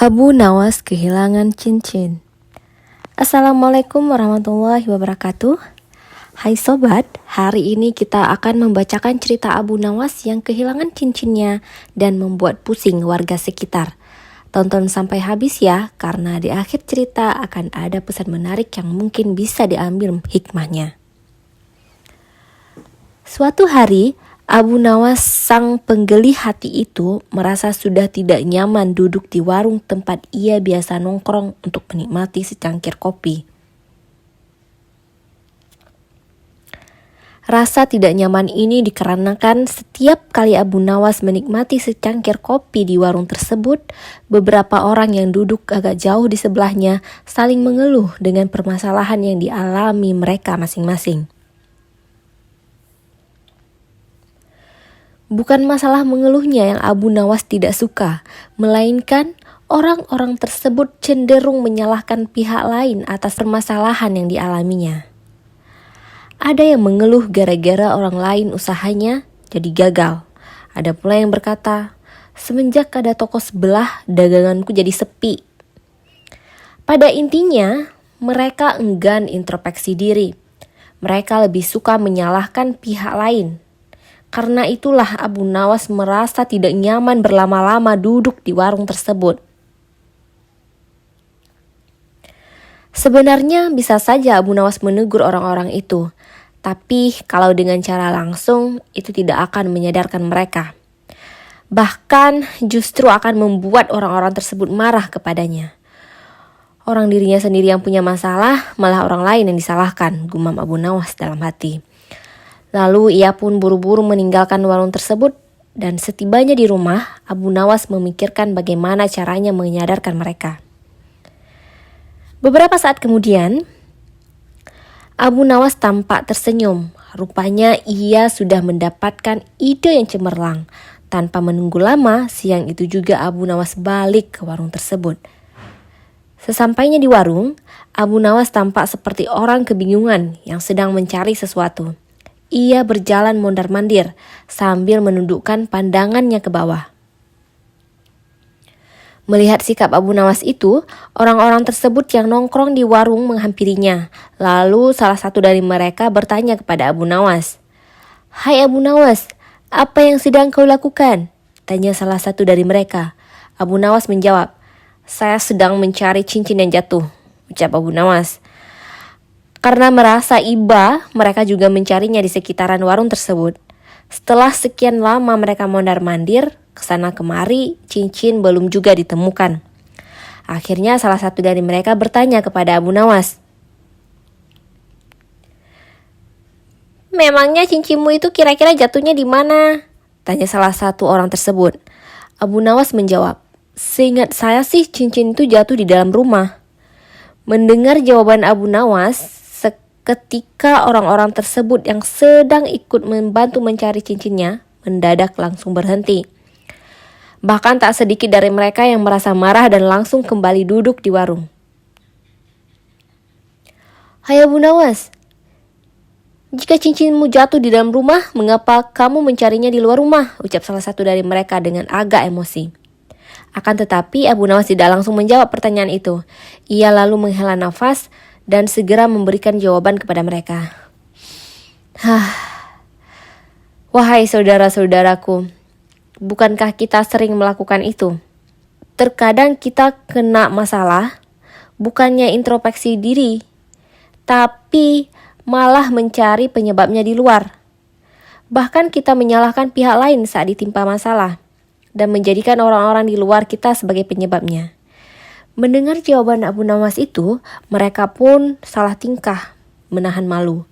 Abu Nawas kehilangan cincin. Assalamualaikum warahmatullahi wabarakatuh. Hai sobat, hari ini kita akan membacakan cerita Abu Nawas yang kehilangan cincinnya dan membuat pusing warga sekitar. Tonton sampai habis ya, karena di akhir cerita akan ada pesan menarik yang mungkin bisa diambil hikmahnya. Suatu hari, Abu Nawas sang penggeli hati itu merasa sudah tidak nyaman duduk di warung tempat ia biasa nongkrong untuk menikmati secangkir kopi. Rasa tidak nyaman ini dikarenakan setiap kali Abu Nawas menikmati secangkir kopi di warung tersebut, beberapa orang yang duduk agak jauh di sebelahnya saling mengeluh dengan permasalahan yang dialami mereka masing-masing. Bukan masalah mengeluhnya yang Abu Nawas tidak suka, melainkan orang-orang tersebut cenderung menyalahkan pihak lain atas permasalahan yang dialaminya. Ada yang mengeluh gara-gara orang lain usahanya jadi gagal. Ada pula yang berkata, semenjak ada toko sebelah, daganganku jadi sepi. Pada intinya, mereka enggan introspeksi diri. Mereka lebih suka menyalahkan pihak lain. Karena itulah Abu Nawas merasa tidak nyaman berlama-lama duduk di warung tersebut. Sebenarnya bisa saja Abu Nawas menegur orang-orang itu, tapi kalau dengan cara langsung itu tidak akan menyadarkan mereka. Bahkan justru akan membuat orang-orang tersebut marah kepadanya. Orang dirinya sendiri yang punya masalah, malah orang lain yang disalahkan, gumam Abu Nawas dalam hati. Lalu ia pun buru-buru meninggalkan warung tersebut dan setibanya di rumah, Abu Nawas memikirkan bagaimana caranya menyadarkan mereka. Beberapa saat kemudian, Abu Nawas tampak tersenyum. Rupanya ia sudah mendapatkan ide yang cemerlang. Tanpa menunggu lama, siang itu juga Abu Nawas balik ke warung tersebut. Sesampainya di warung, Abu Nawas tampak seperti orang kebingungan yang sedang mencari sesuatu. Ia berjalan mondar-mandir sambil menundukkan pandangannya ke bawah. Melihat sikap Abu Nawas itu, orang-orang tersebut yang nongkrong di warung menghampirinya. Lalu salah satu dari mereka bertanya kepada Abu Nawas. "Hai Abu Nawas, apa yang sedang kau lakukan?" tanya salah satu dari mereka. Abu Nawas menjawab, "Saya sedang mencari cincin yang jatuh," ucap Abu Nawas. Karena merasa iba, mereka juga mencarinya di sekitaran warung tersebut. Setelah sekian lama mereka mondar-mandir, kesana kemari, cincin belum juga ditemukan. Akhirnya salah satu dari mereka bertanya kepada Abu Nawas, "Memangnya cincinmu itu kira-kira jatuhnya di mana?" tanya salah satu orang tersebut. Abu Nawas menjawab, "Seingat saya sih cincin itu jatuh di dalam rumah." Mendengar jawaban Abu Nawas, ketika orang-orang tersebut yang sedang ikut membantu mencari cincinnya, mendadak langsung berhenti. Bahkan tak sedikit dari mereka yang merasa marah dan langsung kembali duduk di warung. "Hai Abu Nawas, jika cincinmu jatuh di dalam rumah, mengapa kamu mencarinya di luar rumah?" ucap salah satu dari mereka dengan agak emosi. Akan tetapi Abu Nawas tidak langsung menjawab pertanyaan itu. Ia lalu menghela nafas dan segera memberikan jawaban kepada mereka. Wahai saudara-saudaraku, bukankah kita sering melakukan itu? Terkadang kita kena masalah, bukannya introspeksi diri, tapi malah mencari penyebabnya di luar. Bahkan kita menyalahkan pihak lain saat ditimpa masalah, dan menjadikan orang-orang di luar kita sebagai penyebabnya. Mendengar jawaban Abu Nawas itu, mereka pun salah tingkah, menahan malu.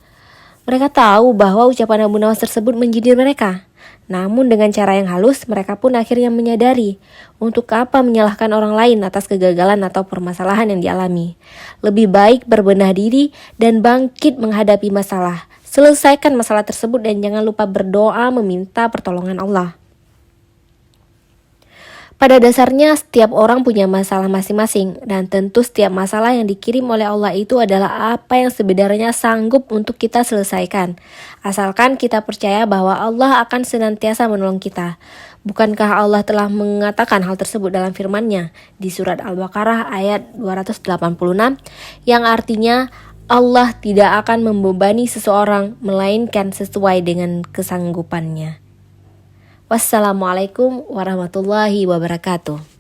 Mereka tahu bahwa ucapan Abu Nawas tersebut menjindir mereka. Namun dengan cara yang halus, mereka pun akhirnya menyadari untuk apa menyalahkan orang lain atas kegagalan atau permasalahan yang dialami. Lebih baik berbenah diri dan bangkit menghadapi masalah. Selesaikan masalah tersebut dan jangan lupa berdoa meminta pertolongan Allah. Pada dasarnya setiap orang punya masalah masing-masing dan tentu setiap masalah yang dikirim oleh Allah itu adalah apa yang sebenarnya sanggup untuk kita selesaikan. Asalkan kita percaya bahwa Allah akan senantiasa menolong kita. Bukankah Allah telah mengatakan hal tersebut dalam firman-Nya di surat Al-Baqarah ayat 286 yang artinya Allah tidak akan membebani seseorang melainkan sesuai dengan kesanggupannya. Wassalamualaikum warahmatullahi wabarakatuh.